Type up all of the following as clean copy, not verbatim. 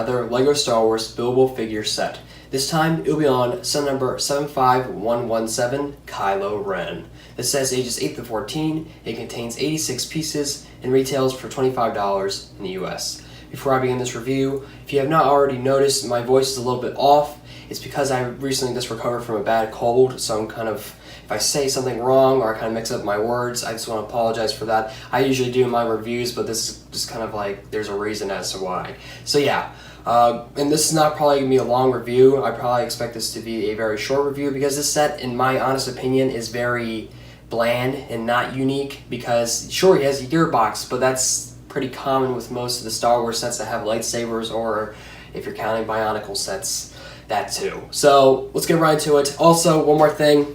another LEGO Star Wars buildable figure set. This time, it'll be on set number 75117, Kylo Ren. This says ages 8 to 14, it contains 86 pieces, and retails for $25 in the US. Before I begin this review, if you have not already noticed, my voice is a little bit off. It's because I recently just recovered from a bad cold, so I'm kind of, if I say something wrong or I kind of mix up my words, I just want to apologize for that. I usually do in my reviews, but this is just kind of like, there's a reason as to why. So yeah, and this is not probably going to be a long review. I probably expect this to be a very short review because this set, in my honest opinion, is very bland and not unique because, sure, he has a gearbox, but that's pretty common with most of the Star Wars sets that have lightsabers, or if you're counting Bionicle sets, that too. So let's get right into it. Also, one more thing.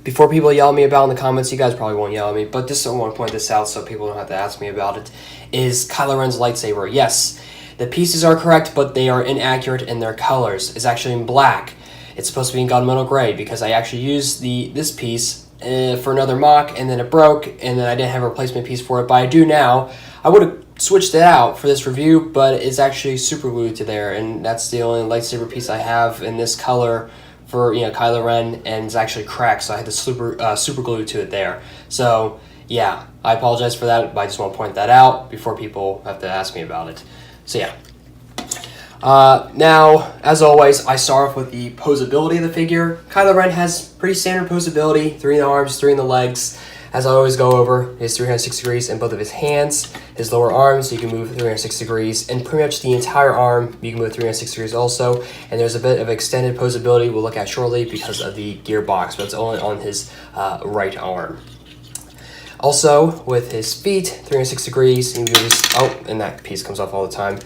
Before people yell at me about in the comments, you guys probably won't yell at me, but just I want to point this out so people don't have to ask me about it, is Kylo Ren's lightsaber. Yes, the pieces are correct, but they are inaccurate in their colors. It's actually in black. It's supposed to be in gunmetal gray because I actually used this piece for another mock, and then it broke, and then I didn't have a replacement piece for it, but I do now. I would have switched it out for this review, but it's actually super glued to there, and that's the only lightsaber piece I have in this color for, you know, Kylo Ren, and it's actually cracked, so I had to super glue to it there. So yeah, I apologize for that, but I just want to point that out before people have to ask me about it. So yeah. Now, as always, I start off with the posability of the figure. Kylo Ren has pretty standard posability, 3 in the arms, 3 in the legs. As I always go over, his 360 degrees in both of his hands, his lower arms, you can move 360 degrees, and pretty much the entire arm, you can move 360 degrees also. And there's a bit of extended posability we'll look at shortly because of the gearbox, but it's only on his right arm. Also, with his feet, 360 degrees, you can move his, and that piece comes off all the time.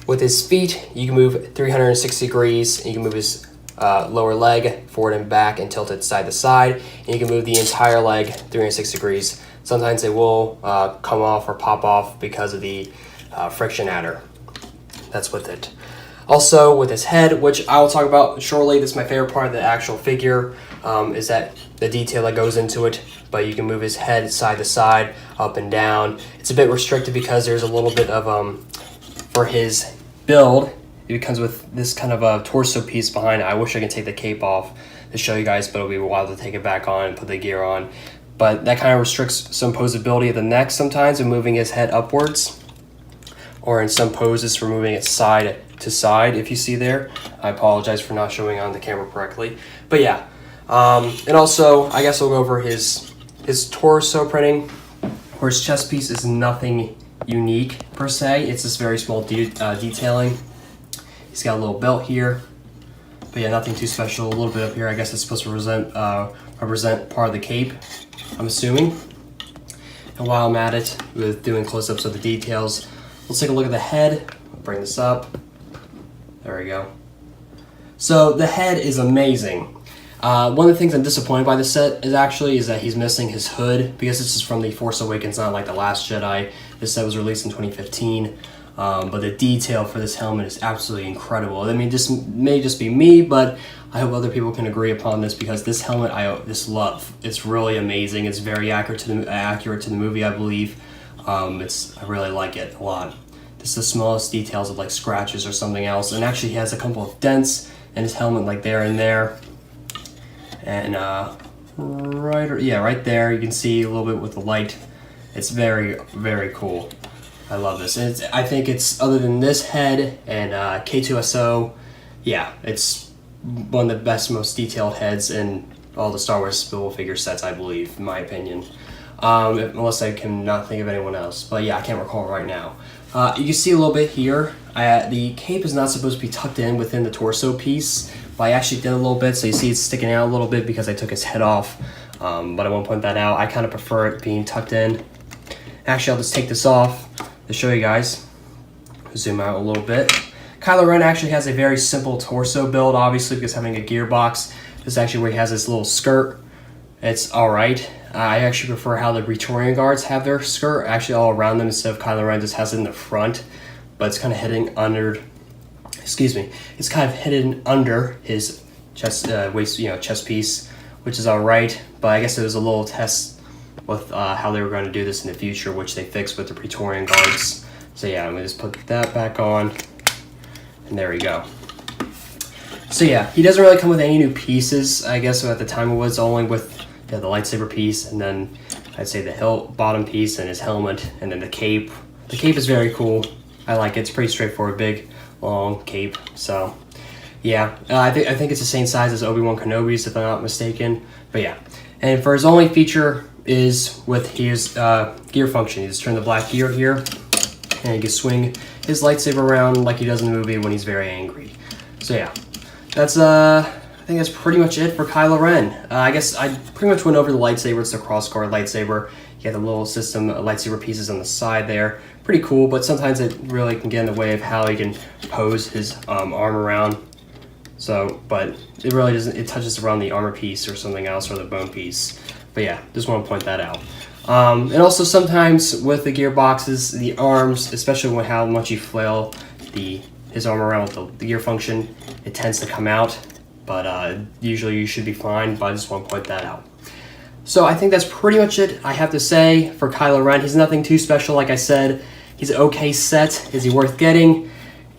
With his feet, you can move 360 degrees, and you can move his lower leg forward and back and tilt it side to side, and you can move the entire leg 360 degrees. Sometimes it will come off or pop off because of the friction adder that's with it. Also with his head, which I will talk about shortly, this is my favorite part of the actual figure, is that the detail that goes into it, but you can move his head side to side, up and down. It's a bit restricted because there's a little bit of, for his build, it comes with this kind of a torso piece behind it. I wish I could take the cape off to show you guys, but it'll be a while to take it back on and put the gear on. But that kind of restricts some posability of the neck sometimes in moving his head upwards, or in some poses for moving it side to side, if you see there. I apologize for not showing on the camera correctly. But yeah, and also, I guess we'll go over his torso printing, where his chest piece is nothing unique per se. It's just very small detailing. He's got a little belt here, but yeah, nothing too special. A little bit up here, I guess it's supposed to represent part of the cape, I'm assuming. And while I'm at it, with doing close-ups of the details, let's take a look at the head. I'll bring this up. There we go. So the head is amazing. One of the things I'm disappointed by this set is that he's missing his hood, because this is from The Force Awakens, not like The Last Jedi. This set was released in 2015. But the detail for this helmet is absolutely incredible. I mean, this may just be me, but I hope other people can agree upon this, because this helmet I just love. It's really amazing. It's very accurate to the movie, I believe. I really like it a lot. This is the smallest details of like scratches or something else, and actually he has a couple of dents in his helmet, like there and there, and right there you can see a little bit with the light. It's very, very cool. I love this. And I think it's, other than this head and K2SO, yeah, it's one of the best, most detailed heads in all the Star Wars buildable figure sets, I believe, in my opinion. Unless I cannot think of anyone else. But yeah, I can't recall right now. You can see a little bit here. The cape is not supposed to be tucked in within the torso piece, but I actually did a little bit, so you see it's sticking out a little bit because I took his head off. But I won't point that out. I kind of prefer it being tucked in. Actually, I'll just take this off to show you guys. Zoom out a little bit. Kylo Ren actually has a very simple torso build, obviously, because having a gearbox. This is actually where he has this little skirt. It's alright. I actually prefer how the Praetorian Guards have their skirt, actually all around them, instead of Kylo Ren just has it in the front. But it's kind of hidden under, it's kind of hidden under his chest, chest piece, which is alright. But I guess it was a little test with how they were going to do this in the future, which they fixed with the Praetorian Guards. So yeah, I'm going to just put that back on. And there we go. So yeah, he doesn't really come with any new pieces. I guess at the time it was only with the lightsaber piece, and then I'd say the hilt bottom piece and his helmet, and then the cape. The cape is very cool. I like it. It's pretty straightforward, big, long cape. So yeah, I think it's the same size as Obi-Wan Kenobi's, if I'm not mistaken. But yeah, and for his only feature is with his gear function. You just turn the black gear here, and he can swing his lightsaber around like he does in the movie when he's very angry. So yeah, that's I think that's pretty much it for Kylo Ren. I guess I pretty much went over the lightsaber. It's a cross-guard lightsaber. You have the little system lightsaber pieces on the side there. Pretty cool, but sometimes it really can get in the way of how he can pose his arm around. So, but it really doesn't, it touches around the armor piece or something else, or the bone piece. But yeah, just want to point that out. And also sometimes with the gearboxes, the arms, especially with how much you flail his arm around with the gear function, it tends to come out. But usually you should be fine, but I just want to point that out. So I think that's pretty much it I have to say for Kylo Ren. He's nothing too special, like I said. He's an okay set. Is he worth getting?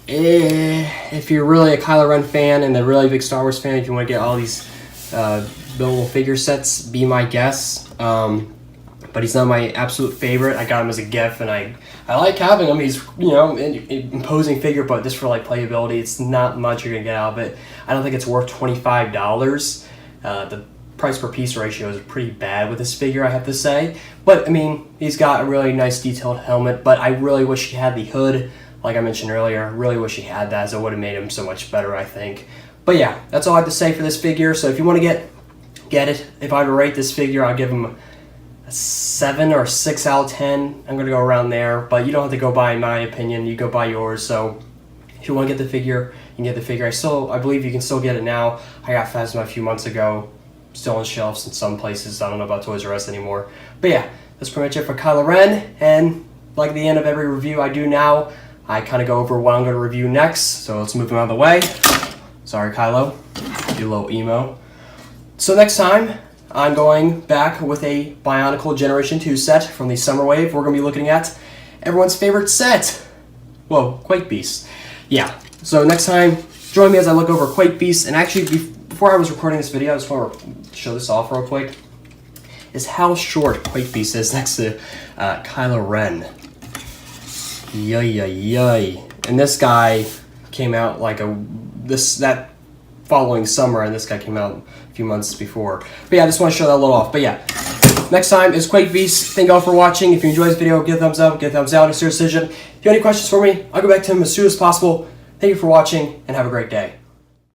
If you're really a Kylo Ren fan and a really big Star Wars fan, if you want to get all these buildable figure sets, be my guess. But he's not my absolute favorite. I got him as a gift, and I like having him. He's, you know, an imposing figure, but just for like playability, it's not much you're gonna get out of it. I don't think it's worth $25. The price per piece ratio is pretty bad with this figure, I have to say. But I mean, he's got a really nice detailed helmet, but I really wish he had the hood. Like I mentioned earlier, I really wish he had that, so it would have made him so much better, I think. But yeah, that's all I have to say for this figure. So if you want to get it, if I were to rate this figure, I'll give him a 7 or 6 out of 10. I'm going to go around there, but you don't have to go by my opinion. You go by yours. So if you want to get the figure, you can get the figure. I believe you can still get it now. I got Phasma a few months ago. Still on shelves in some places. I don't know about Toys R Us anymore. But yeah, that's pretty much it for Kylo Ren. And like the end of every review I do now, I kind of go over what I'm going to review next. So let's move him out of the way. Sorry, Kylo. You little emo. So next time, I'm going back with a Bionicle Generation 2 set from the Summer Wave. We're going to be looking at everyone's favorite set. Whoa, Quake Beast. Yeah, so next time, join me as I look over Quake Beast. And actually, before I was recording this video, I just want to show this off real quick, is how short Quake Beast is next to Kylo Ren. Yay. And this guy came out like that following summer, and this guy came out a few months before. But yeah, I just want to show that a little off. But yeah, next time is Quake Beast. Thank you all for watching. If you enjoyed this video, give a thumbs up, give a thumbs down. It's your decision. If you have any questions for me, I'll go back to them as soon as possible. Thank you for watching, and have a great day.